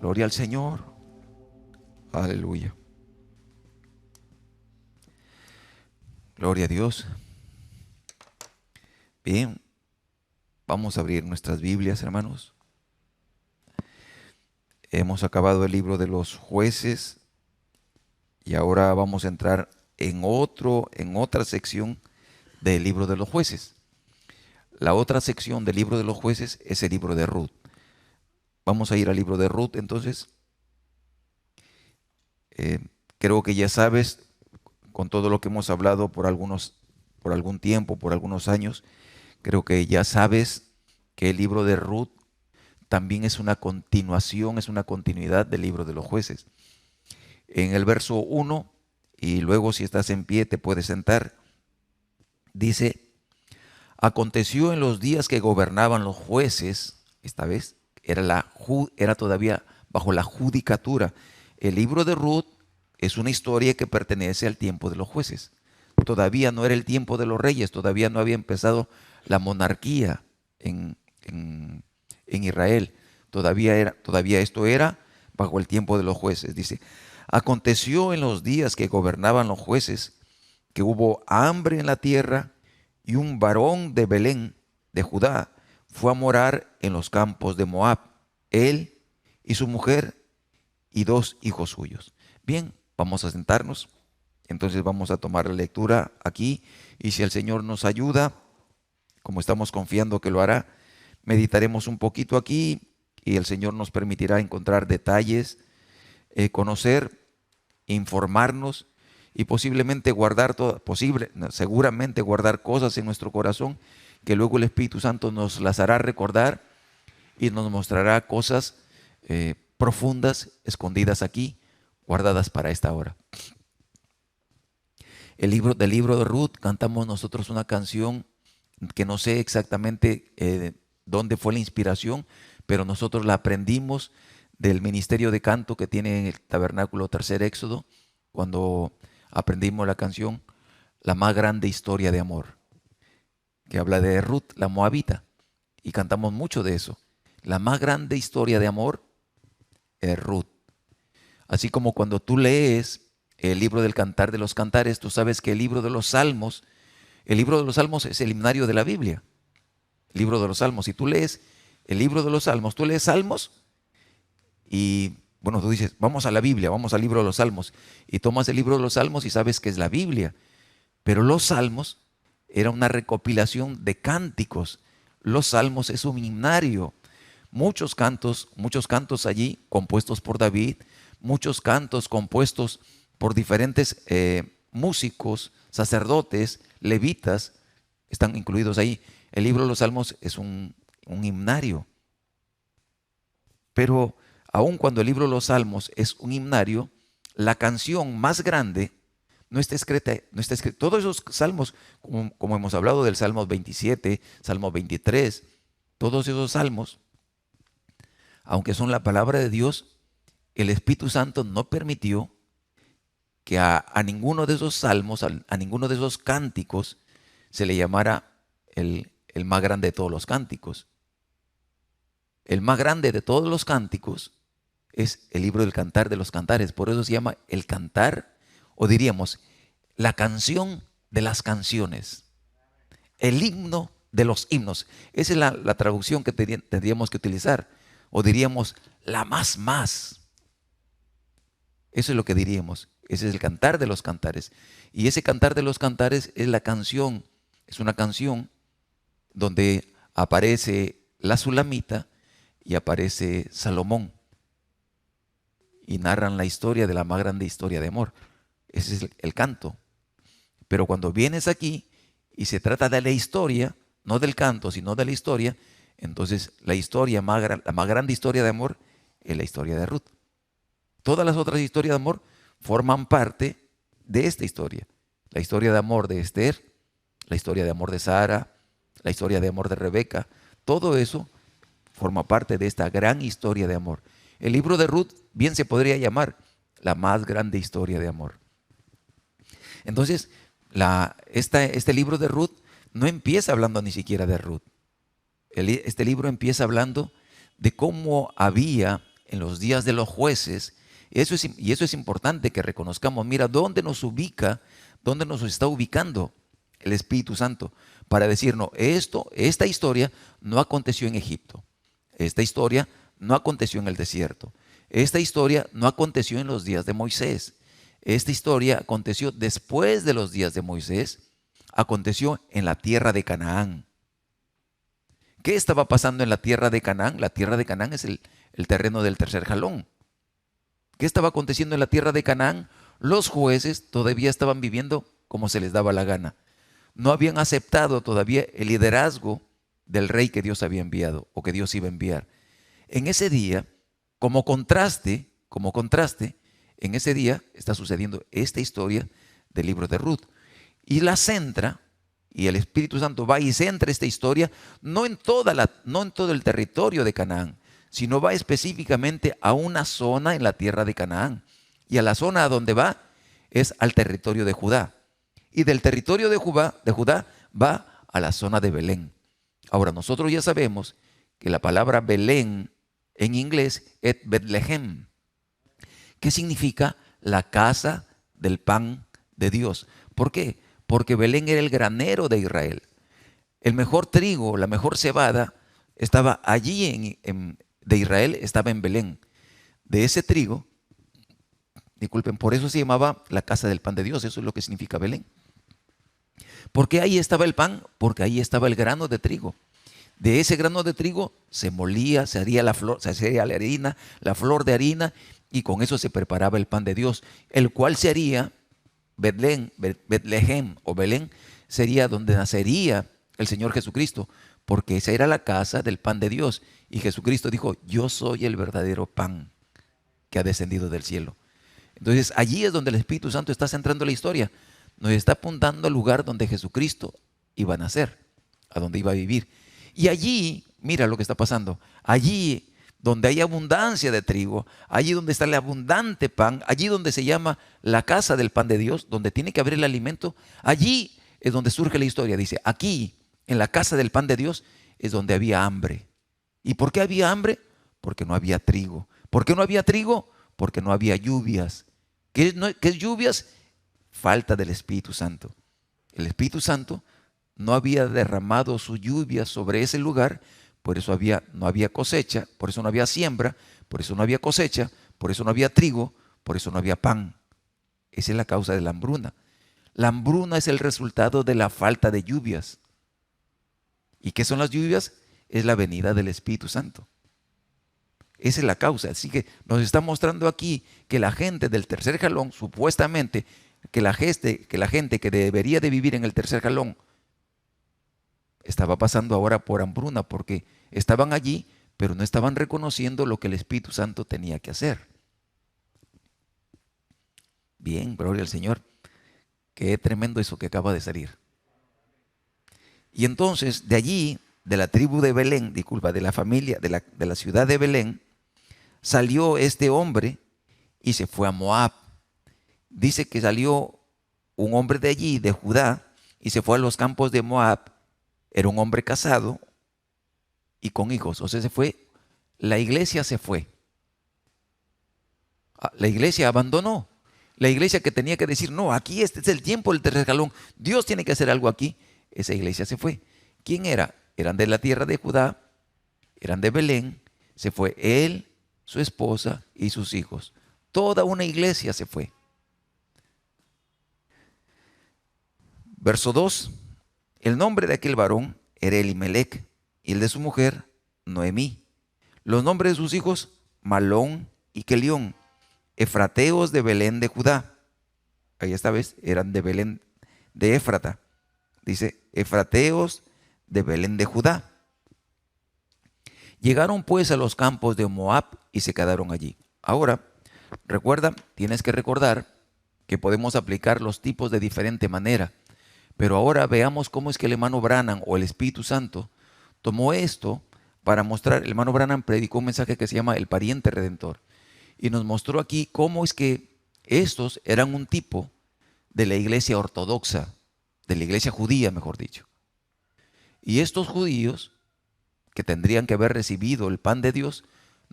Gloria al Señor. Aleluya. Gloria a Dios. Bien, vamos a abrir nuestras Biblias, hermanos. Hemos acabado el libro de los Jueces y ahora vamos a entrar en otra sección del libro de los Jueces. La otra sección del libro de los Jueces es el libro de Ruth. Vamos a ir al libro de Ruth, entonces. Creo que ya sabes, con todo lo que hemos hablado por algún tiempo, por algunos años, creo que ya sabes que el libro de Ruth también es una continuación, es una continuidad del libro de los Jueces. En el verso 1, y luego si estás en pie te puedes sentar, dice: aconteció en los días que gobernaban los jueces, esta vez era todavía bajo la judicatura. El libro de Ruth es una historia que pertenece al tiempo de los jueces. Todavía no era el tiempo de los reyes, todavía no había empezado la monarquía en Israel. Todavía esto era bajo el tiempo de los jueces. Dice: aconteció en los días que gobernaban los jueces que hubo hambre en la tierra, y un varón de Belén, de Judá, fue a morar en los campos de Moab, él y su mujer y 2 hijos suyos. Bien, vamos a sentarnos. Entonces vamos a tomar la lectura aquí, y si el Señor nos ayuda, como estamos confiando que lo hará, meditaremos un poquito aquí y el Señor nos permitirá encontrar detalles, conocer, informarnos y posiblemente seguramente guardar cosas en nuestro corazón que luego el Espíritu Santo nos las hará recordar y nos mostrará cosas profundas, escondidas aquí, guardadas para esta hora. Del libro de Ruth cantamos nosotros una canción que no sé exactamente dónde fue la inspiración, pero nosotros la aprendimos del ministerio de canto que tiene el Tabernáculo Tercer Éxodo, cuando aprendimos la canción La más grande historia de amor, que habla de Ruth, la moabita, y cantamos mucho de eso. La más grande historia de amor es Ruth. Así como cuando tú lees el libro del Cantar de los Cantares, tú sabes que el libro de los Salmos es el himnario de la Biblia. El libro de los Salmos. Si tú lees el libro de los Salmos, tú lees Salmos y, bueno, tú dices, vamos a la Biblia, vamos al libro de los Salmos. Y tomas el libro de los Salmos y sabes que es la Biblia. Pero los Salmos era una recopilación de cánticos. Los Salmos es un himnario. Muchos cantos allí compuestos por David, muchos cantos compuestos por diferentes músicos, sacerdotes, levitas, están incluidos ahí. El libro de los Salmos es un himnario. Pero aun cuando el libro de los Salmos es un himnario, la canción más grande no está escrita. Todos esos salmos, como hemos hablado del Salmo 27, Salmo 23, todos esos salmos, aunque son la palabra de Dios, el Espíritu Santo no permitió que a ninguno de esos salmos, a ninguno de esos cánticos, se le llamara el más grande de todos los cánticos. El más grande de todos los cánticos es el libro del Cantar de los Cantares. Por eso se llama el Cantar, o diríamos, la canción de las canciones. El himno de los himnos. Esa es la traducción que tendríamos que utilizar. O diríamos, la más. Eso es lo que diríamos. Ese es el Cantar de los Cantares. Y ese Cantar de los Cantares es la canción, es una canción donde aparece la Sulamita y aparece Salomón. Y narran la historia de la más grande historia de amor. Ese es el canto. Pero cuando vienes aquí y se trata de la historia, no del canto, sino de la historia, entonces la más grande historia de amor es la historia de Ruth. Todas las otras historias de amor forman parte de esta historia. La historia de amor de Esther, la historia de amor de Sara, la historia de amor de Rebeca, todo eso forma parte de esta gran historia de amor. El libro de Ruth bien se podría llamar la más grande historia de amor. Entonces, este libro de Ruth no empieza hablando ni siquiera de Ruth. Este libro empieza hablando de cómo había en los días de los jueces. Y eso es importante que reconozcamos. Mira, ¿dónde nos ubica, dónde nos está ubicando el Espíritu Santo? Para decirnos, esta historia no aconteció en Egipto. Esta historia no aconteció en el desierto. Esta historia no aconteció en los días de Moisés. Esta historia aconteció después de los días de Moisés. Aconteció en la tierra de Canaán. ¿Qué estaba pasando en la tierra de Canaán? La tierra de Canaán es el terreno del tercer jalón. ¿Qué estaba aconteciendo en la tierra de Canaán? Los jueces todavía estaban viviendo como se les daba la gana. No habían aceptado todavía el liderazgo del rey que Dios había enviado o que Dios iba a enviar. En ese día, como contraste, en ese día está sucediendo esta historia del libro de Ruth. Y la centra, y el Espíritu Santo va y centra esta historia, no en todo el territorio de Canaán, sino va específicamente a una zona en la tierra de Canaán. Y a la zona a donde va es al territorio de Judá. Y del territorio de Judá va a la zona de Belén. Ahora, nosotros ya sabemos que la palabra Belén en inglés es Betlehem, que significa la casa del pan de Dios. ¿Por qué? Porque Belén era el granero de Israel. El mejor trigo, la mejor cebada estaba allí de Israel, estaba en Belén. De ese trigo, disculpen, por eso se llamaba la casa del pan de Dios, eso es lo que significa Belén. ¿Por qué ahí estaba el pan? Porque ahí estaba el grano de trigo. De ese grano de trigo se molía, se hacía la harina, la flor de harina, y con eso se preparaba el pan de Dios, el cual se haría Betlehem o Belén, sería donde nacería el Señor Jesucristo, porque esa era la casa del pan de Dios. Y Jesucristo dijo, yo soy el verdadero pan que ha descendido del cielo. Entonces allí es donde el Espíritu Santo está centrando la historia. Nos está apuntando al lugar donde Jesucristo iba a nacer, a donde iba a vivir. Y allí, mira lo que está pasando, allí donde hay abundancia de trigo, allí donde está el abundante pan, allí donde se llama la casa del pan de Dios, donde tiene que haber el alimento, allí es donde surge la historia. Dice, aquí, en la casa del pan de Dios, es donde había hambre. ¿Y por qué había hambre? Porque no había trigo. ¿Por qué no había trigo? Porque no había lluvias. ¿Qué es lluvias? Falta del Espíritu Santo. El Espíritu Santo no había derramado su lluvia sobre ese lugar, por eso no había cosecha, por eso no había siembra, por eso no había cosecha, por eso no había trigo, por eso no había pan. Esa es la causa de la hambruna. La hambruna es el resultado de la falta de lluvias. ¿Y qué son las lluvias? Es la venida del Espíritu Santo. Esa es la causa. Así que nos está mostrando aquí que la gente del tercer jalón, supuestamente, que la gente que debería de vivir en el tercer jalón, estaba pasando ahora por hambruna porque estaban allí, pero no estaban reconociendo lo que el Espíritu Santo tenía que hacer. Bien, gloria al Señor. Qué tremendo eso que acaba de salir. Y entonces, de allí, de la tribu de Belén, de la familia, de la ciudad de Belén, salió este hombre y se fue a Moab. Dice que salió un hombre de allí, de Judá, y se fue a los campos de Moab. Era un hombre casado y con hijos. O sea, la iglesia se fue. La iglesia abandonó. La iglesia que tenía que decir, no, aquí este es el tiempo del tercer jalón. Dios tiene que hacer algo aquí. Esa iglesia se fue. ¿Quién era? Eran de la tierra de Judá, eran de Belén. Se fue él, su esposa y sus hijos. Toda una iglesia se fue. Verso 2. El nombre de aquel varón era Elimelec y el de su mujer Noemí. Los nombres de sus hijos Malón y Kelión, efrateos de Belén de Judá. Ahí esta vez eran de Belén de Éfrata. Dice efrateos de Belén de Judá. Llegaron pues a los campos de Moab y se quedaron allí. Ahora, tienes que recordar que podemos aplicar los tipos de diferente manera. Pero ahora veamos cómo es que el hermano Branham o el Espíritu Santo tomó esto para mostrar. El hermano Branham predicó un mensaje que se llama El Pariente Redentor. Y nos mostró aquí cómo es que estos eran un tipo de la iglesia ortodoxa, de la iglesia judía, mejor dicho. Y estos judíos, que tendrían que haber recibido el pan de Dios,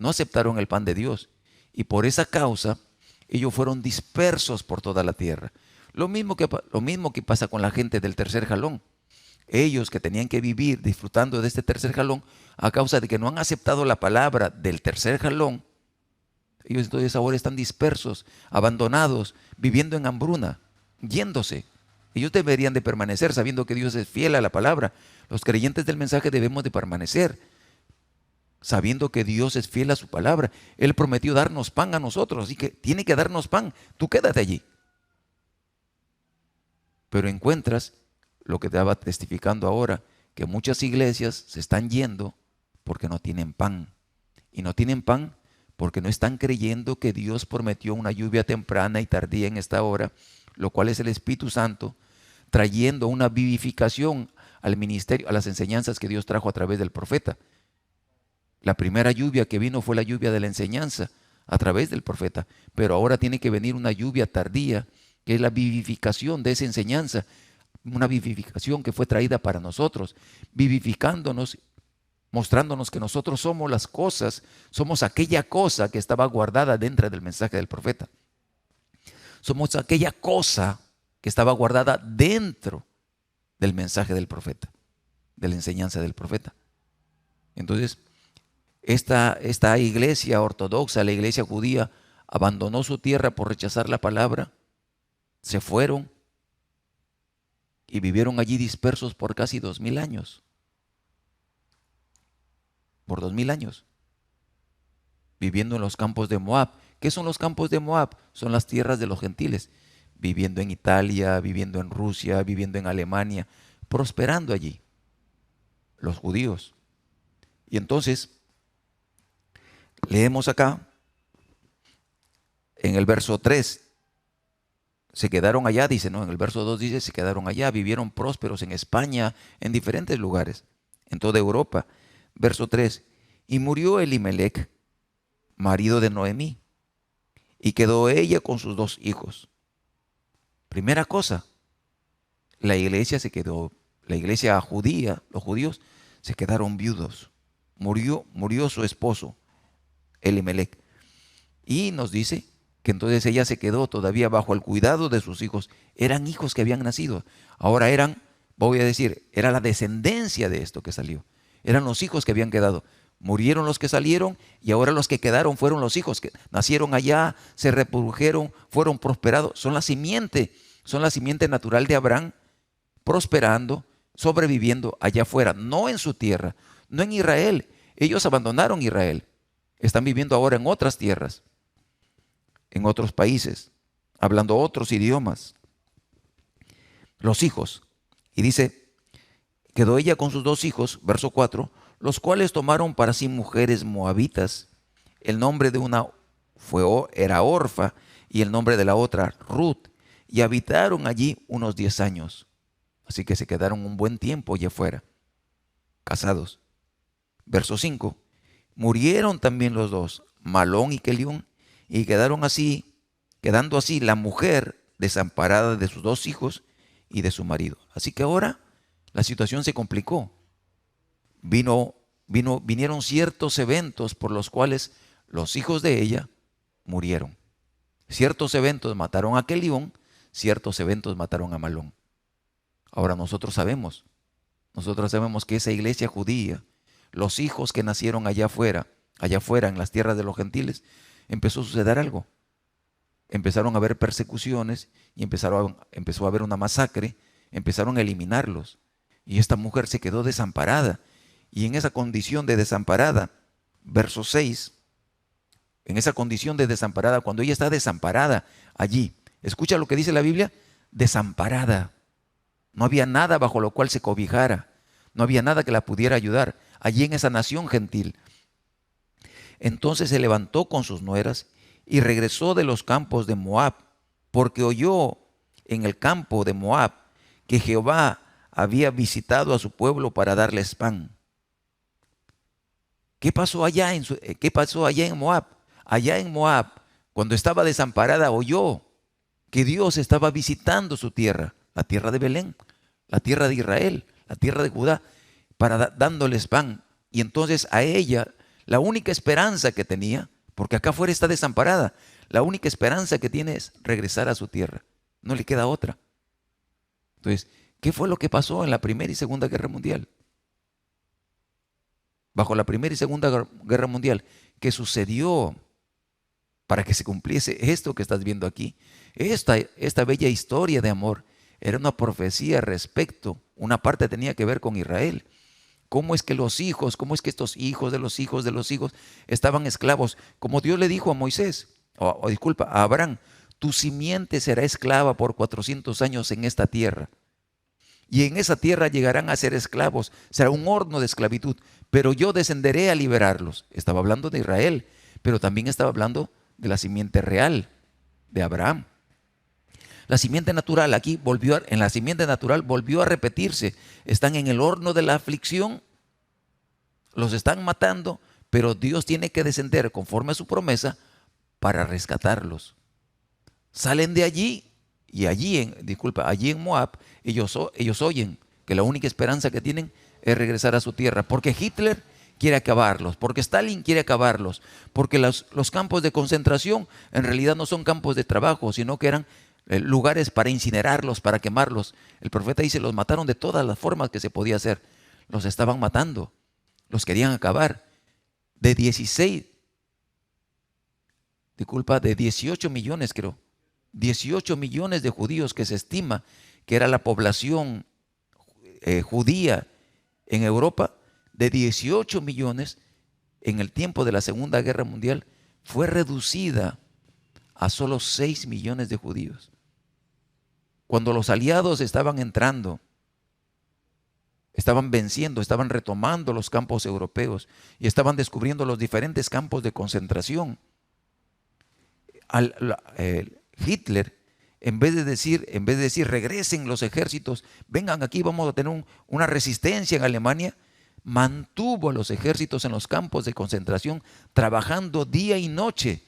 no aceptaron el pan de Dios. Y por esa causa, ellos fueron dispersos por toda la tierra. Lo mismo que pasa con la gente del tercer jalón. Ellos que tenían que vivir disfrutando de este tercer jalón, a causa de que no han aceptado la palabra del tercer jalón, ellos entonces ahora están dispersos, abandonados, viviendo en hambruna, yéndose. Ellos deberían de permanecer sabiendo que Dios es fiel a la palabra. Los creyentes del mensaje debemos de permanecer sabiendo que Dios es fiel a su palabra. Él prometió darnos pan a nosotros, así que tiene que darnos pan. Tú quédate allí. Pero encuentras lo que estaba testificando ahora, que muchas iglesias se están yendo porque no tienen pan. Y no tienen pan porque no están creyendo que Dios prometió una lluvia temprana y tardía en esta hora, lo cual es el Espíritu Santo, trayendo una vivificación al ministerio, a las enseñanzas que Dios trajo a través del profeta. La primera lluvia que vino fue la lluvia de la enseñanza a través del profeta, pero ahora tiene que venir una lluvia tardía, que es la vivificación de esa enseñanza, una vivificación que fue traída para nosotros, vivificándonos, mostrándonos que nosotros somos las cosas, somos aquella cosa que estaba guardada dentro del mensaje del profeta. Somos aquella cosa que estaba guardada dentro del mensaje del profeta, de la enseñanza del profeta. Entonces, esta iglesia ortodoxa, la iglesia judía, abandonó su tierra por rechazar la palabra, se fueron y vivieron allí dispersos por casi 2000 años. Por 2000 años. Viviendo en los campos de Moab. ¿Qué son los campos de Moab? Son las tierras de los gentiles. Viviendo en Italia, viviendo en Rusia, viviendo en Alemania, prosperando allí. Los judíos. Y entonces, leemos acá, en el verso 3, se quedaron allá, dice, no, en el verso 2 dice, se quedaron allá, vivieron prósperos en España, en diferentes lugares, en toda Europa. Verso 3, y murió Elimelech, marido de Noemí, y quedó ella con sus 2 hijos. Primera cosa, la iglesia se quedó, la iglesia judía, los judíos se quedaron viudos. Murió su esposo, Elimelech. Y nos dice que entonces ella se quedó todavía bajo el cuidado de sus hijos. Eran hijos que habían nacido. Ahora era la descendencia de esto que salió. Eran los hijos que habían quedado. Murieron los que salieron y ahora los que quedaron fueron los hijos que nacieron allá, se reprodujeron, fueron prosperados. Son la simiente natural de Abraham, prosperando, sobreviviendo allá afuera, no en su tierra, no en Israel. Ellos abandonaron Israel. Están viviendo ahora en otras tierras, en otros países, hablando otros idiomas. Los hijos. Y dice, quedó ella con sus 2 hijos, verso 4, los cuales tomaron para sí mujeres moabitas. El nombre de una era Orfa y el nombre de la otra Ruth. Y habitaron allí unos 10 años. Así que se quedaron un buen tiempo allá afuera, casados. Verso 5, murieron también los 2, Malón y Kelión, y quedando así la mujer desamparada de sus 2 hijos y de su marido. Así que ahora la situación se complicó. Vinieron ciertos eventos por los cuales los hijos de ella murieron. Ciertos eventos mataron a Kelión, ciertos eventos mataron a Malón. Ahora nosotros sabemos que esa iglesia judía, los hijos que nacieron allá afuera en las tierras de los gentiles, empezó a suceder algo. Empezaron a haber persecuciones y empezó a haber una masacre, empezaron a eliminarlos. Y esta mujer se quedó desamparada. Y en esa condición de desamparada, verso 6, en esa condición de desamparada, cuando ella está desamparada allí, escucha lo que dice la Biblia, desamparada. No había nada bajo lo cual se cobijara, no había nada que la pudiera ayudar allí en esa nación gentil. Entonces se levantó con sus nueras y regresó de los campos de Moab, porque oyó en el campo de Moab que Jehová había visitado a su pueblo para darles pan. ¿Qué pasó allá en Moab? Allá en Moab, cuando estaba desamparada, oyó que Dios estaba visitando su tierra, la tierra de Belén, la tierra de Israel, la tierra de Judá, dándoles pan. Y entonces a ella La única esperanza que tenía, porque acá afuera está desamparada, la única esperanza que tiene es regresar a su tierra. No le queda otra. Entonces, ¿qué fue lo que pasó en la Primera y Segunda Guerra Mundial? Bajo la Primera y Segunda Guerra Mundial, ¿qué sucedió para que se cumpliese esto que estás viendo aquí? Esta bella historia de amor era una profecía respecto, una parte tenía que ver con Israel. ¿Cómo es que estos hijos de los hijos de los hijos estaban esclavos? Como Dios le dijo a Moisés, a Abraham, tu simiente será esclava por 400 años en esta tierra. Y en esa tierra llegarán a ser esclavos, será un horno de esclavitud, pero yo descenderé a liberarlos. Estaba hablando de Israel, pero también estaba hablando de la simiente real de Abraham. La simiente natural en la simiente natural volvió a repetirse. Están en el horno de la aflicción, los están matando, pero Dios tiene que descender conforme a su promesa para rescatarlos. Salen de allí y allí en Moab, ellos oyen que la única esperanza que tienen es regresar a su tierra, porque Hitler quiere acabarlos, porque Stalin quiere acabarlos, porque los campos de concentración en realidad no son campos de trabajo, sino que eran lugares para incinerarlos, para quemarlos. El profeta dice, los mataron de todas las formas que se podía hacer. Los estaban matando, los querían acabar. De 18 millones, creo. 18 millones de judíos que se estima que era la población judía en Europa, de 18 millones en el tiempo de la Segunda Guerra Mundial, fue reducida a solo 6 millones de judíos. Cuando los aliados estaban entrando, estaban venciendo, estaban retomando los campos europeos y estaban descubriendo los diferentes campos de concentración, Hitler, en vez de decir regresen los ejércitos, vengan aquí, vamos a tener una resistencia en Alemania, mantuvo a los ejércitos en los campos de concentración trabajando día y noche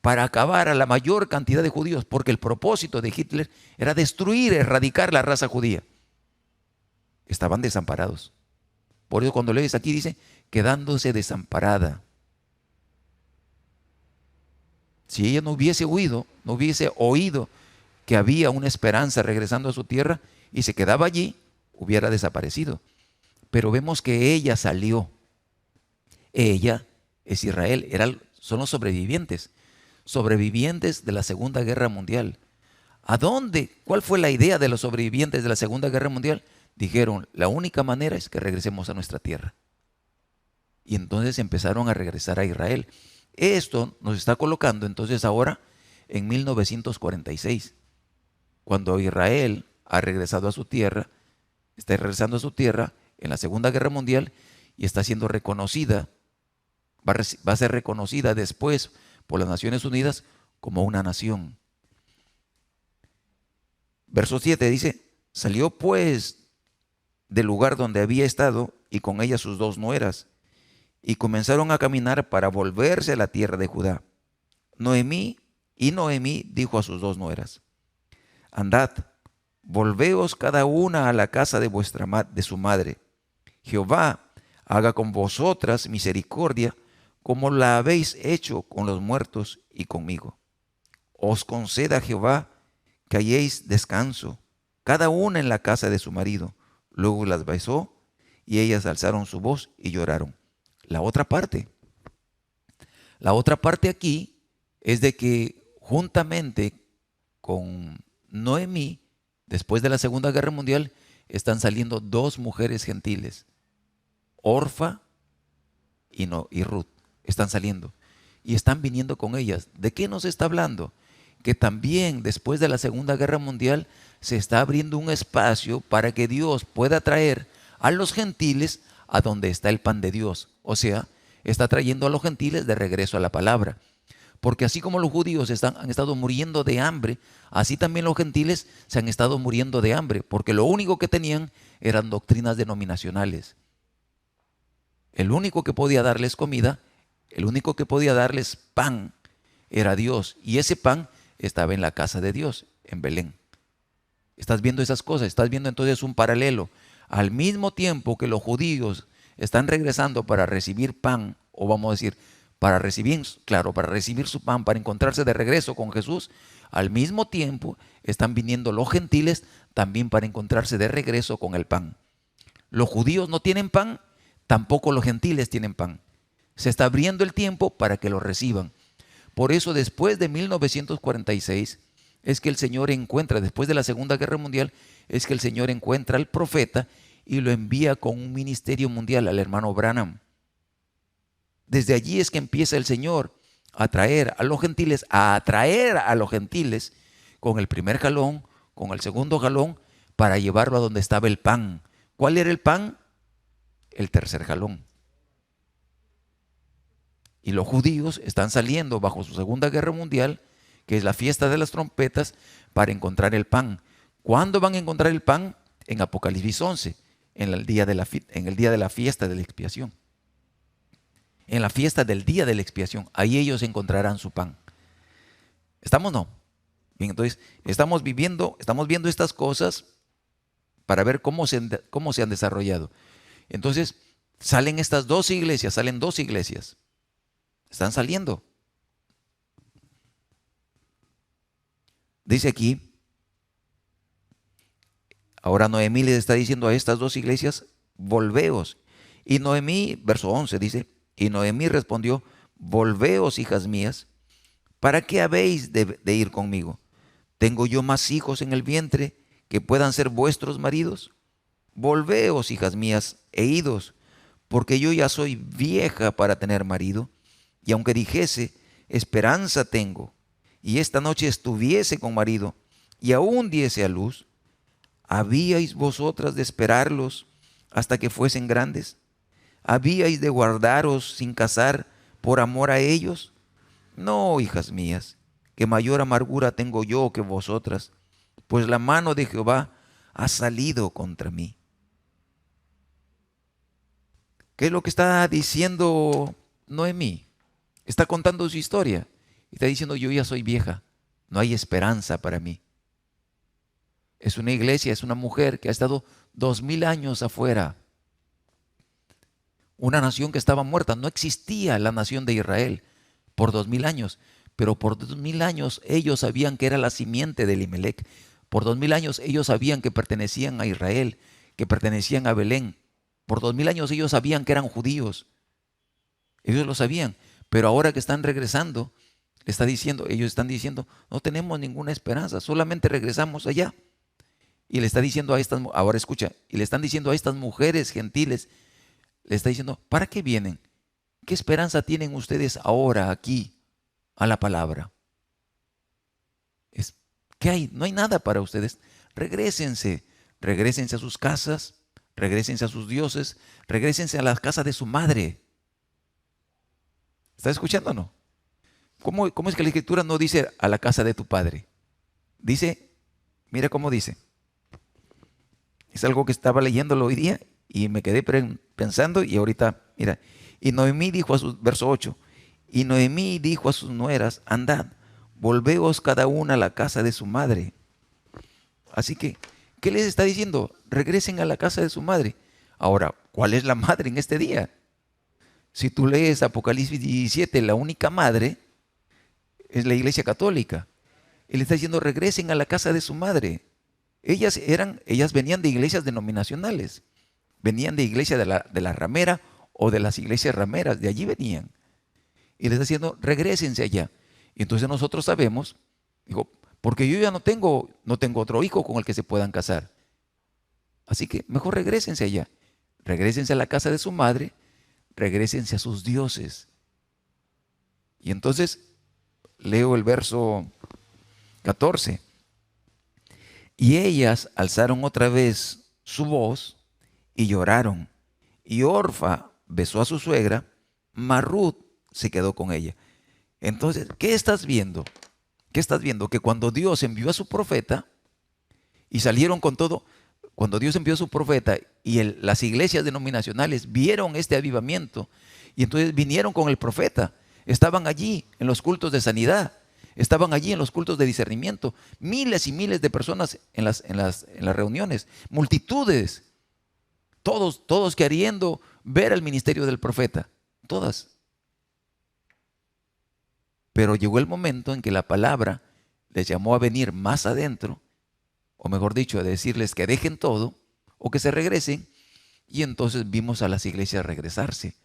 para acabar a la mayor cantidad de judíos, porque el propósito de Hitler era destruir, erradicar la raza judía. Estaban desamparados. Por eso cuando lees aquí dice, quedándose desamparada. Si ella no hubiese oído que había una esperanza regresando a su tierra y se quedaba allí, hubiera desaparecido. Pero vemos que ella salió. Ella es Israel, son los sobrevivientes de la Segunda Guerra Mundial. ¿A dónde? ¿Cuál fue la idea de los sobrevivientes de la Segunda Guerra Mundial? Dijeron, la única manera es que regresemos a nuestra tierra. Y entonces empezaron a regresar a Israel. Esto nos está colocando entonces ahora en 1946, cuando Israel ha regresado a su tierra, está regresando a su tierra en la Segunda Guerra Mundial y está siendo reconocida, va a ser reconocida después por las Naciones Unidas como una nación. Verso 7 dice, salió pues del lugar donde había estado y con ella sus 2 nueras, y comenzaron a caminar para volverse a la tierra de Judá. Noemí dijo a sus 2 nueras, andad, volveos cada una a la casa de su madre. Jehová haga con vosotras misericordia, como la habéis hecho con los muertos y conmigo. Os conceda Jehová que halléis descanso, cada una en la casa de su marido. Luego las besó y ellas alzaron su voz y lloraron. La otra parte aquí es de que juntamente con Noemí, después de la Segunda Guerra Mundial, están saliendo 2 mujeres gentiles, Orfa y Ruth, están saliendo y están viniendo con ellas. ¿De qué nos está hablando? Que también después de la Segunda Guerra Mundial se está abriendo un espacio para que Dios pueda traer a los gentiles a donde está el pan de Dios. O sea, está trayendo a los gentiles de regreso a la palabra. Porque así como los judíos han estado muriendo de hambre, así también los gentiles se han estado muriendo de hambre, porque lo único que tenían eran doctrinas denominacionales. El único que podía darles comida, el único que podía darles pan, era Dios. Y ese pan estaba en la casa de Dios, en Belén. Estás viendo esas cosas, estás viendo entonces un paralelo. Al mismo tiempo que los judíos están regresando para recibir pan, o vamos a decir, para recibir, claro, para recibir su pan, para encontrarse de regreso con Jesús, al mismo tiempo están viniendo los gentiles también para encontrarse de regreso con el pan. Los judíos no tienen pan, tampoco los gentiles tienen pan. Se está abriendo el tiempo para que lo reciban. Por eso después de 1946 es que el Señor encuentra, después de la Segunda Guerra Mundial, es que el Señor encuentra al profeta y lo envía con un ministerio mundial al hermano Branham. Desde allí es que empieza el Señor a atraer a los gentiles con el primer jalón, con el segundo jalón, para llevarlo a donde estaba el pan. ¿Cuál era el pan? El tercer jalón. Y los judíos están saliendo bajo su Segunda Guerra Mundial, que es la fiesta de las trompetas, para encontrar el pan. ¿Cuándo van a encontrar el pan? En Apocalipsis 11, en el día de la fiesta de la expiación. En la fiesta del día de la expiación, ahí ellos encontrarán su pan. ¿Estamos no? Bien, entonces estamos viendo estas cosas para ver cómo se han desarrollado. Entonces salen dos iglesias. Están saliendo. Dice aquí, ahora Noemí les está diciendo a estas dos iglesias, volveos. Y Noemí, verso 11 dice, y Noemí respondió, volveos, hijas mías, ¿para qué habéis de ir conmigo? ¿Tengo yo más hijos en el vientre que puedan ser vuestros maridos? Volveos, hijas mías, e idos, porque yo ya soy vieja para tener marido, y aunque dijese, esperanza tengo, y esta noche estuviese con marido, y aún diese a luz, ¿habíais vosotras de esperarlos hasta que fuesen grandes? ¿Habíais de guardaros sin casar por amor a ellos? No, hijas mías, que mayor amargura tengo yo que vosotras, pues la mano de Jehová ha salido contra mí. ¿Qué es lo que está diciendo Noemí? Está contando su historia. Está diciendo, yo ya soy vieja, no hay esperanza para mí. Es una iglesia, es una mujer que ha estado 2000 años afuera. Una nación que estaba muerta. No existía la nación de Israel por 2000 años. Pero por 2000 años ellos sabían que era la simiente de Elimelec. Por 2000 años ellos sabían que pertenecían a Israel, que pertenecían a Belén. Por 2000 años ellos sabían que eran judíos. Ellos lo sabían. Pero ahora que están regresando, ellos están diciendo, no tenemos ninguna esperanza, solamente regresamos allá. Y le está diciendo a ahora escucha, y le están diciendo a estas mujeres gentiles, le está diciendo, ¿para qué vienen? ¿Qué esperanza tienen ustedes ahora aquí a la palabra? ¿Qué hay? No hay nada para ustedes. Regrésense a sus casas, regrésense a sus dioses, regrésense a la casa de su madre. ¿Está escuchando o no? ¿Cómo es que la Escritura no dice a la casa de tu padre? Dice, mira cómo dice. Es algo que estaba leyéndolo hoy día y me quedé pensando y ahorita, mira. Y Noemí dijo verso 8, y Noemí dijo a sus nueras, andad, volveos cada una a la casa de su madre. Así que, ¿qué les está diciendo? Regresen a la casa de su madre. Ahora, ¿cuál es la madre en este día? Si tú lees Apocalipsis 17, la única madre es la Iglesia Católica. Él está diciendo, regresen a la casa de su madre. Ellas venían de iglesias denominacionales. Venían de iglesia de la ramera o de las iglesias rameras. De allí venían. Y les está diciendo, regrésense allá. Y entonces nosotros sabemos, digo, porque yo ya no tengo otro hijo con el que se puedan casar. Así que mejor regrésense allá. Regrésense a la casa de su madre. Regrésense a sus dioses. Y entonces leo el verso 14. Y ellas alzaron otra vez su voz y lloraron. Y Orfa besó a su suegra, mas Ruth se quedó con ella. Entonces, ¿qué estás viendo? ¿Qué estás viendo? Que cuando Dios envió a su profeta y salieron con todo, cuando Dios envió a su profeta y las iglesias denominacionales vieron este avivamiento y entonces vinieron con el profeta, estaban allí en los cultos de sanidad, estaban allí en los cultos de discernimiento, miles y miles de personas en las reuniones, multitudes, todos queriendo ver el ministerio del profeta, todas. Pero llegó el momento en que la palabra les llamó a venir más adentro, o mejor dicho, a decirles que dejen todo o que se regresen, y entonces vimos a las iglesias regresarse.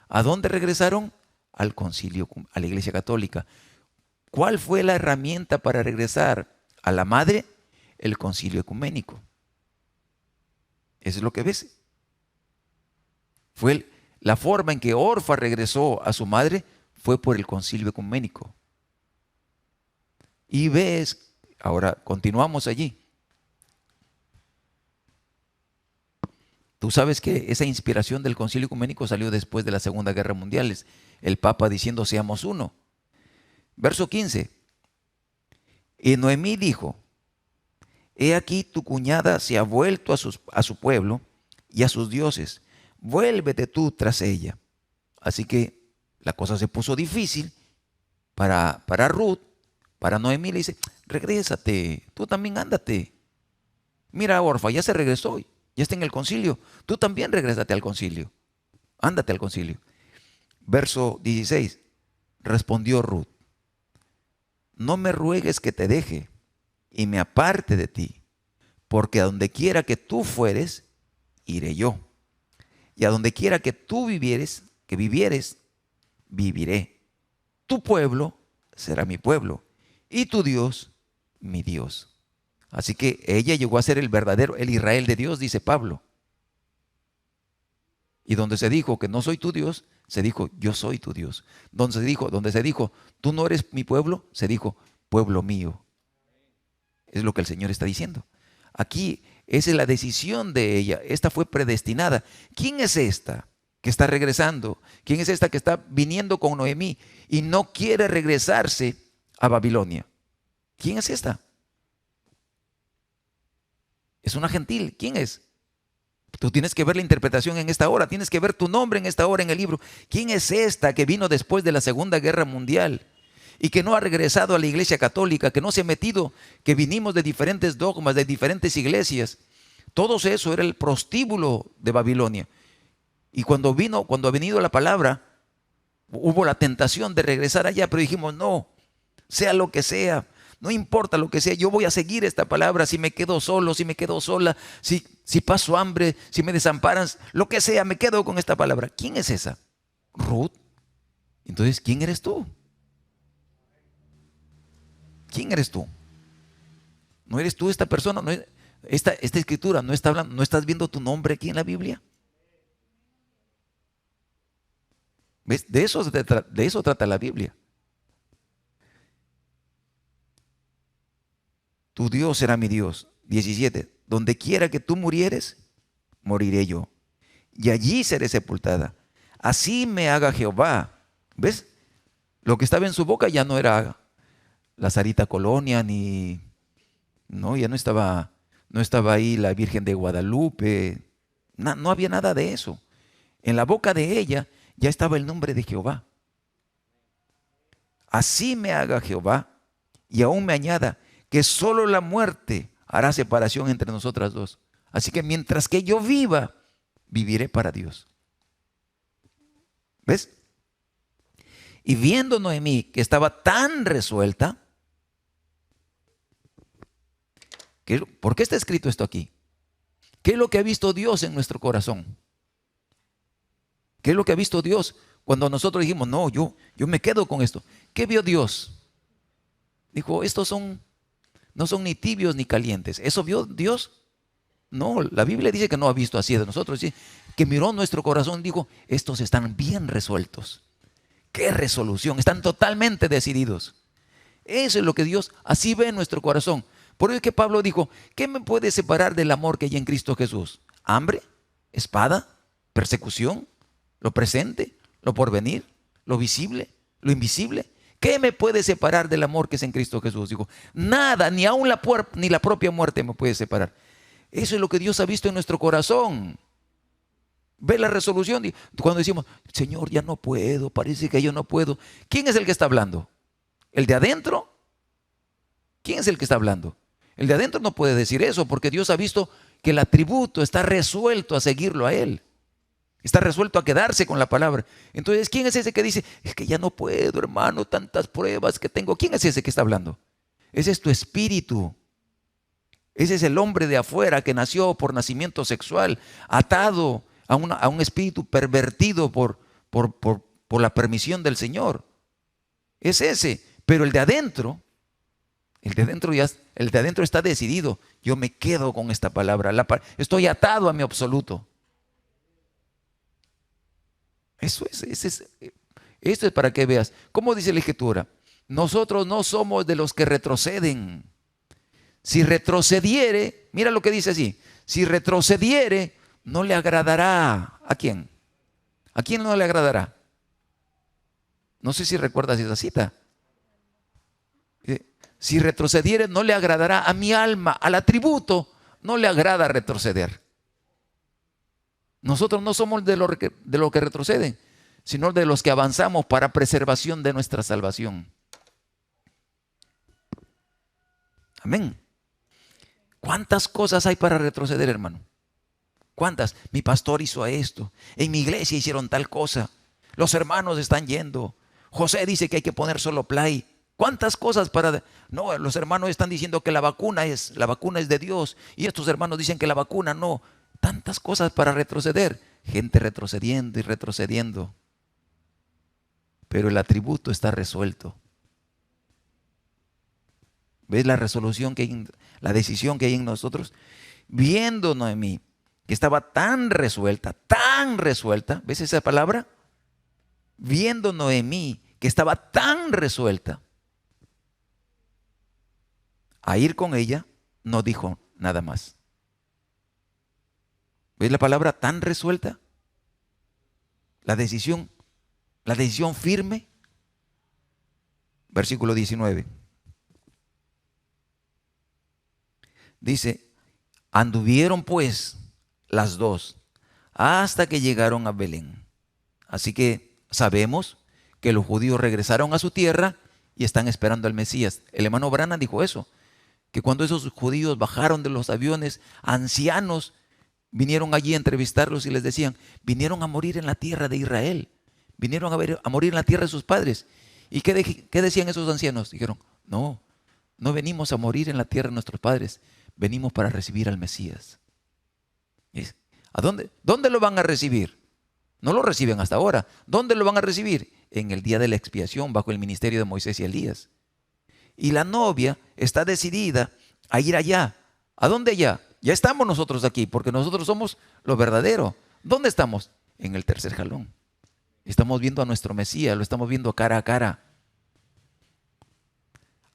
¿A dónde regresaron? Al concilio, a la iglesia católica. ¿Cuál fue la herramienta para regresar a la madre? El concilio ecuménico. Eso es lo que ves. La forma en que Orfa regresó a su madre fue por el concilio ecuménico. Y ves, ahora continuamos allí. Tú sabes que esa inspiración del concilio ecuménico salió después de la Segunda Guerra Mundial. El Papa diciendo seamos uno. Verso 15. Y Noemí dijo: he aquí tu cuñada se ha vuelto a su pueblo y a sus dioses. Vuélvete tú tras ella. Así que la cosa se puso difícil para Ruth. Para Noemí le dice: regrésate, tú también ándate. Mira, Orfa, ya se regresó, ya está en el concilio. Tú también regrésate al concilio. Ándate al concilio. Verso 16. Respondió Ruth: no me ruegues que te deje y me aparte de ti, porque a donde quiera que tú fueres, iré yo. Y a donde quiera que tú vivieres, viviré. Tu pueblo será mi pueblo y tu Dios, mi Dios. Así que ella llegó a ser el Israel de Dios, dice Pablo. Y donde se dijo que no soy tu Dios, se dijo yo soy tu Dios. Donde se dijo tú no eres mi pueblo, se dijo pueblo mío. Es lo que el Señor está diciendo. Aquí esa es la decisión de ella. Esta fue predestinada. ¿Quién es esta que está regresando? ¿Quién es esta que está viniendo con Noemí y no quiere regresarse a Babilonia? ¿Quién es esta? Es una gentil. ¿Quién es? Tú tienes que ver la interpretación en esta hora. Tienes que ver tu nombre en esta hora en el libro. ¿Quién es esta que vino después de la Segunda Guerra Mundial y que no ha regresado a la iglesia católica, que no se ha metido, que vinimos de diferentes dogmas, de diferentes iglesias? Todo eso era el prostíbulo de Babilonia. Y cuando ha venido la palabra, hubo la tentación de regresar allá, pero dijimos no, sea lo que sea, no importa lo que sea, yo voy a seguir esta palabra. Si me quedo solo, si me quedo sola, si paso hambre, si me desamparan, lo que sea, me quedo con esta palabra. ¿Quién es esa? Ruth. Entonces, ¿quién eres tú? ¿Quién eres tú? ¿No eres tú esta persona? ¿No es, esta escritura no está hablando, no estás viendo tu nombre aquí en la Biblia? ¿Ves? De eso trata la Biblia. Tu Dios será mi Dios. 17. Donde quiera que tú murieres, moriré yo. Y allí seré sepultada. Así me haga Jehová. ¿Ves? Lo que estaba en su boca ya no era la Sarita Colonia, ya no estaba ahí la Virgen de Guadalupe. No había nada de eso. En la boca de ella ya estaba el nombre de Jehová. Así me haga Jehová y aún me añada que solo la muerte hará separación entre nosotras dos. Así que mientras que yo viva, viviré para Dios. ¿Ves? Y viendo Noemí que estaba tan resuelta, ¿por qué está escrito esto aquí? ¿Qué es lo que ha visto Dios en nuestro corazón? ¿Qué es lo que ha visto Dios cuando nosotros dijimos, no, yo me quedo con esto? ¿Qué vio Dios? Dijo, estos no son ni tibios ni calientes. ¿Eso vio Dios? No, la Biblia dice que no ha visto así de nosotros. ¿Sí? Que miró nuestro corazón y dijo, estos están bien resueltos. ¡Qué resolución! Están totalmente decididos. Eso es lo que Dios así ve en nuestro corazón. Por eso es que Pablo dijo, ¿qué me puede separar del amor que hay en Cristo Jesús? ¿Hambre? ¿Espada? ¿Persecución? ¿Lo presente? ¿Lo porvenir? ¿Lo visible? ¿Lo invisible? ¿Qué me puede separar del amor que es en Cristo Jesús? Dijo, nada, ni aun ni la propia muerte me puede separar. Eso es lo que Dios ha visto en nuestro corazón. Ve la resolución. Cuando decimos, Señor, ya no puedo, parece que yo no puedo. ¿Quién es el que está hablando? ¿El de adentro? ¿Quién es el que está hablando? El de adentro no puede decir eso porque Dios ha visto que el atributo está resuelto a seguirlo a Él. Está resuelto a quedarse con la palabra. Entonces, ¿quién es ese que dice, es que ya no puedo, hermano, tantas pruebas que tengo? ¿Quién es ese que está hablando? Ese es tu espíritu. Ese es el hombre de afuera que nació por nacimiento sexual, atado a un espíritu pervertido por la permisión del Señor. Es ese. Pero el de adentro está decidido. Yo me quedo con esta palabra. Estoy atado a mi absoluto. Esto es para que veas. ¿Cómo dice la Escritura? Nosotros no somos de los que retroceden. Si retrocediere, mira lo que dice así. Si retrocediere, no le agradará. ¿A quién? ¿A quién no le agradará? No sé si recuerdas esa cita. Si retrocediere, no le agradará a mi alma, al atributo, no le agrada retroceder. Nosotros no somos de los que retroceden, sino de los que avanzamos para preservación de nuestra salvación. Amén. ¿Cuántas cosas hay para retroceder, hermano? ¿Cuántas? Mi pastor hizo esto, en mi iglesia hicieron tal cosa, los hermanos están yendo, José dice que hay que poner solo play. ¿Cuántas cosas para...? No, los hermanos están diciendo que la vacuna es de Dios y estos hermanos dicen que la vacuna no. Tantas cosas para retroceder. Gente retrocediendo y retrocediendo. Pero el atributo está resuelto. ¿Ves la resolución que hay, la decisión que hay en nosotros? Viendo Noemí que estaba tan resuelta, ¿ves esa palabra? Viendo Noemí que estaba tan resuelta a ir con ella, no dijo nada más. ¿Ves la palabra tan resuelta? La decisión firme. Versículo 19. Dice, anduvieron pues las dos hasta que llegaron a Belén. Así que sabemos que los judíos regresaron a su tierra y están esperando al Mesías. El hermano Branham dijo eso, que cuando esos judíos bajaron de los aviones, ancianos vinieron allí a entrevistarlos y les decían, vinieron a morir en la tierra de Israel, vinieron a morir en la tierra de sus padres. ¿Y qué decían esos ancianos? Dijeron, no venimos a morir en la tierra de nuestros padres, venimos para recibir al Mesías. ¿A dónde? ¿Dónde lo van a recibir? No lo reciben hasta ahora. ¿Dónde lo van a recibir? En el día de la expiación, bajo el ministerio de Moisés y Elías. Y la novia está decidida a ir allá. ¿A dónde allá? Ya estamos nosotros aquí, porque nosotros somos lo verdadero. ¿Dónde estamos? En el tercer jalón. Estamos viendo a nuestro Mesías, lo estamos viendo cara a cara.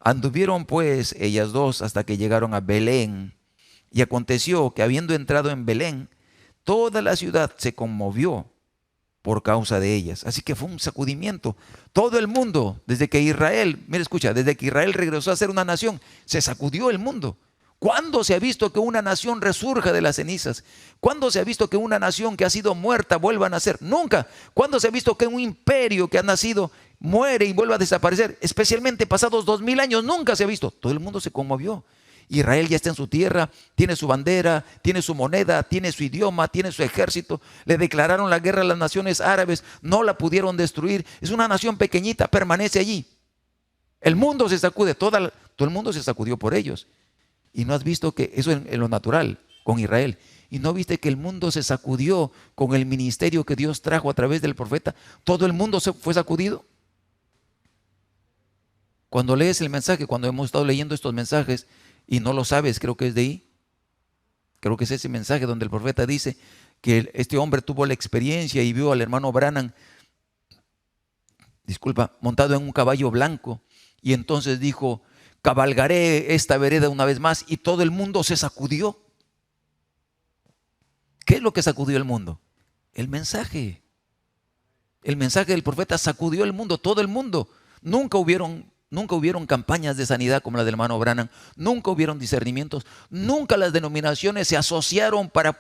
Anduvieron pues ellas dos hasta que llegaron a Belén. Y aconteció que habiendo entrado en Belén, toda la ciudad se conmovió por causa de ellas. Así que fue un sacudimiento. Todo el mundo, desde que Israel regresó a ser una nación, se sacudió el mundo. ¿Cuándo se ha visto que una nación resurja de las cenizas? ¿Cuándo se ha visto que una nación que ha sido muerta vuelva a nacer? Nunca. ¿Cuándo se ha visto que un imperio que ha nacido muere y vuelva a desaparecer? Especialmente pasados 2000 años, nunca se ha visto. Todo el mundo se conmovió. Israel ya está en su tierra, tiene su bandera, tiene su moneda, tiene su idioma, tiene su ejército. Le declararon la guerra a las naciones árabes, no la pudieron destruir. Es una nación pequeñita, permanece allí. El mundo se sacude, todo el mundo se sacudió por ellos. Y no has visto que eso en lo natural con Israel. Y no viste que el mundo se sacudió con el ministerio que Dios trajo a través del profeta. Todo el mundo se fue sacudido. Cuando lees el mensaje, cuando hemos estado leyendo estos mensajes y no lo sabes, creo que es de ahí. Creo que es ese mensaje donde el profeta dice que este hombre tuvo la experiencia y vio al hermano Branham, montado en un caballo blanco. Y entonces dijo, cabalgaré esta vereda una vez más, y todo el mundo se sacudió. ¿Qué es lo que sacudió el mundo? El mensaje. El mensaje del profeta sacudió el mundo, todo el mundo. Nunca hubieron campañas de sanidad como la del hermano Branham. Nunca hubieron discernimientos. Nunca las denominaciones se asociaron para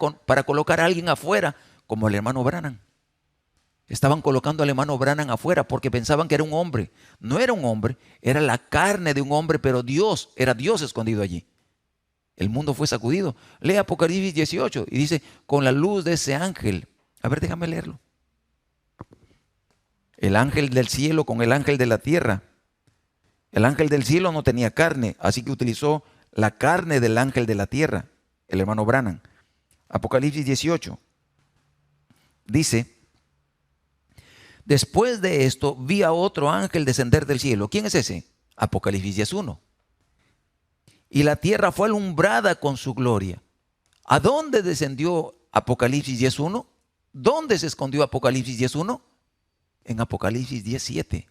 colocar a alguien afuera como el hermano Branham. Estaban colocando al hermano Branham afuera porque pensaban que era un hombre. No era un hombre, era la carne de un hombre, pero era Dios escondido allí. El mundo fue sacudido. Lee Apocalipsis 18 y dice, con la luz de ese ángel A ver, déjame leerlo. El ángel del cielo con el ángel de la tierra. El ángel del cielo no tenía carne, así que utilizó la carne del ángel de la tierra, el hermano Branham. Apocalipsis 18 dice: después de esto vi a otro ángel descender del cielo. ¿Quién es ese? Apocalipsis 10:1. Y la tierra fue alumbrada con su gloria. ¿A dónde descendió Apocalipsis 10:1? ¿Dónde se escondió Apocalipsis 10:1? En Apocalipsis 10:7.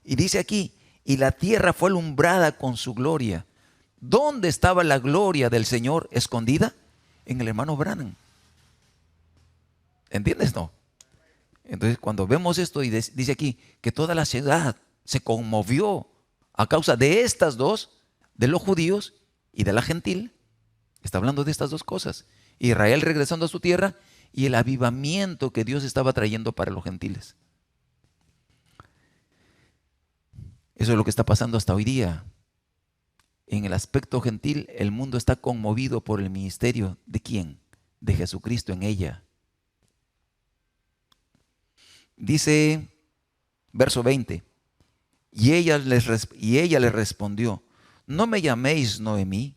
Y dice aquí, y la tierra fue alumbrada con su gloria. ¿Dónde estaba la gloria del Señor escondida? En el hermano Branham. ¿Entiendes, no? Entonces, cuando vemos esto y dice aquí que toda la ciudad se conmovió a causa de estas dos, de los judíos y de la gentil, está hablando de estas dos cosas. Israel regresando a su tierra y el avivamiento que Dios estaba trayendo para los gentiles. Eso es lo que está pasando hasta hoy día. En el aspecto gentil, el mundo está conmovido por el ministerio ¿de quién? De Jesucristo en ella. Dice verso 20, y ella le respondió: no me llaméis Noemí,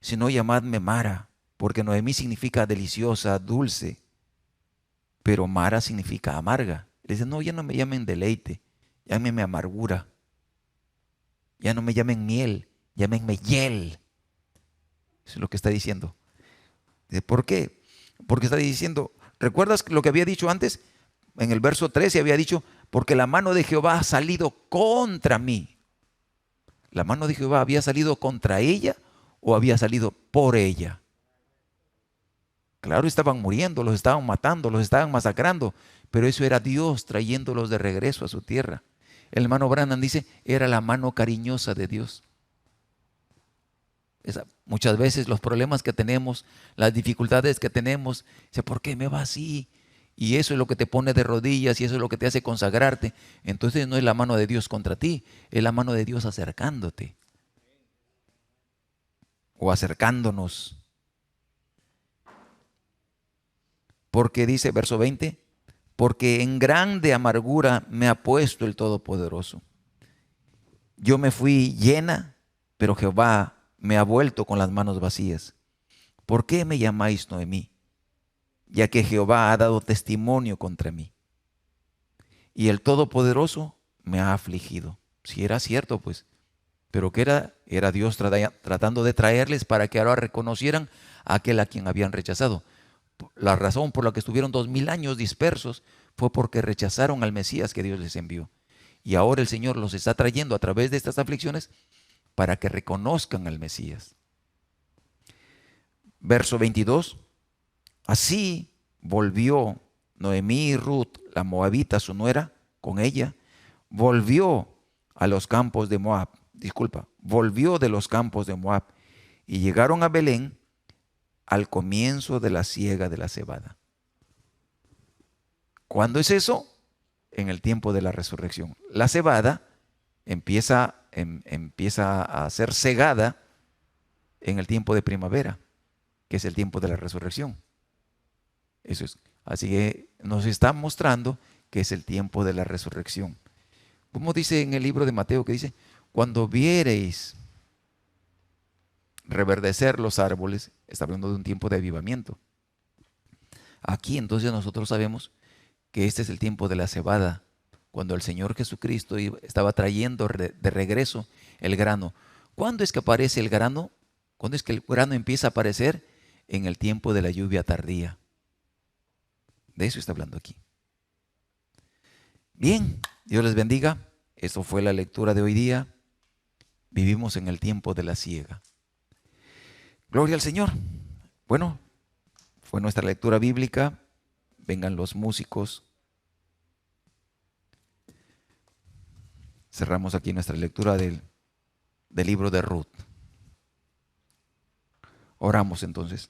sino llamadme Mara, porque Noemí significa deliciosa, dulce, pero Mara significa amarga. Le dice: no, ya no me llamen deleite, llámenme amargura. Ya no me llamen miel, llámenme hiel. Eso es lo que está diciendo. ¿Por qué? Porque está diciendo, ¿recuerdas lo que había dicho antes? En el verso 13 había dicho, porque la mano de Jehová ha salido contra mí. ¿La mano de Jehová había salido contra ella o había salido por ella? Claro, estaban muriendo, los estaban matando, los estaban masacrando, pero eso era Dios trayéndolos de regreso a su tierra. El hermano Branham dice, era la mano cariñosa de Dios. Muchas veces los problemas que tenemos, las dificultades que tenemos, dice, ¿por qué me va así? Y eso es lo que te pone de rodillas y eso es lo que te hace consagrarte. Entonces no es la mano de Dios contra ti, es la mano de Dios acercándote o acercándonos. Porque dice verso 20, porque en grande amargura me ha puesto el Todopoderoso. Yo me fui llena, pero Jehová me ha vuelto con las manos vacías. ¿Por qué me llamáis Noemí? Ya que Jehová ha dado testimonio contra mí. Y el Todopoderoso me ha afligido. Si era cierto, pues. Pero que era Dios tratando de traerles para que ahora reconocieran a aquel a quien habían rechazado. La razón por la que estuvieron 2000 años dispersos fue porque rechazaron al Mesías que Dios les envió. Y ahora el Señor los está trayendo a través de estas aflicciones para que reconozcan al Mesías. Verso 22. Así volvió Noemí y Ruth, la moabita, su nuera, con ella, volvió a los campos de Moab. Volvió de los campos de Moab y llegaron a Belén al comienzo de la siega de la cebada. ¿Cuándo es eso? En el tiempo de la resurrección. La cebada empieza a ser segada en el tiempo de primavera, que es el tiempo de la resurrección. Eso es. Así que nos está mostrando que es el tiempo de la resurrección. Como dice en el libro de Mateo, que dice, cuando viereis reverdecer los árboles, está hablando de un tiempo de avivamiento. Aquí entonces nosotros sabemos que este es el tiempo de la cebada, cuando el Señor Jesucristo estaba trayendo de regreso el grano. ¿Cuándo es que aparece el grano? ¿Cuándo es que el grano empieza a aparecer? En el tiempo de la lluvia tardía. De eso está hablando aquí. Bien, Dios les bendiga. Esto fue la lectura de hoy día. Vivimos en el tiempo de la siega. Gloria al Señor. Bueno, fue nuestra lectura bíblica. Vengan los músicos. Cerramos aquí nuestra lectura del libro de Ruth. Oramos entonces.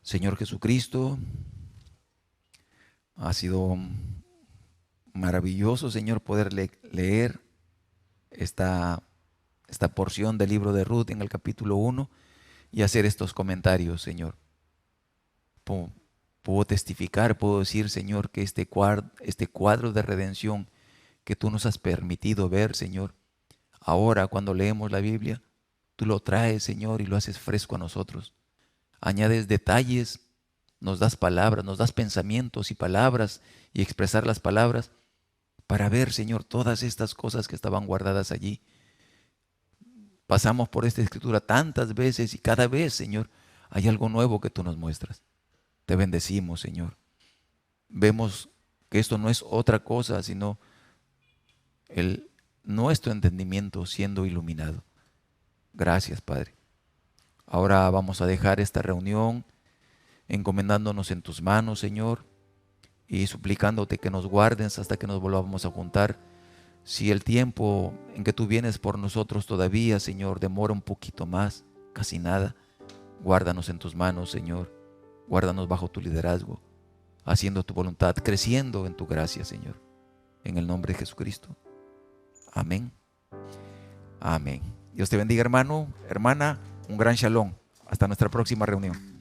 Señor Jesucristo, ha sido maravilloso, Señor, poder leer esta porción del libro de Ruth en el capítulo 1 y hacer estos comentarios, Señor. puedo testificar, puedo decir, Señor, que este cuadro de redención que tú nos has permitido ver, Señor, ahora cuando leemos la Biblia, tú lo traes, Señor, y lo haces fresco a nosotros. Añades detalles, nos das palabras, nos das pensamientos y palabras y expresar las palabras para ver, Señor, todas estas cosas que estaban guardadas allí. Pasamos por esta escritura tantas veces y cada vez, Señor, hay algo nuevo que tú nos muestras. Te bendecimos, Señor. Vemos que esto no es otra cosa, sino nuestro entendimiento siendo iluminado. Gracias, Padre. Ahora vamos a dejar esta reunión encomendándonos en tus manos, Señor, y suplicándote que nos guardes hasta que nos volvamos a juntar. Si el tiempo en que tú vienes por nosotros todavía, Señor, demora un poquito más, casi nada, guárdanos en tus manos, Señor. Guárdanos bajo tu liderazgo, haciendo tu voluntad, creciendo en tu gracia, Señor. En el nombre de Jesucristo. Amén. Amén. Dios te bendiga, hermano, hermana. Un gran shalom. Hasta nuestra próxima reunión.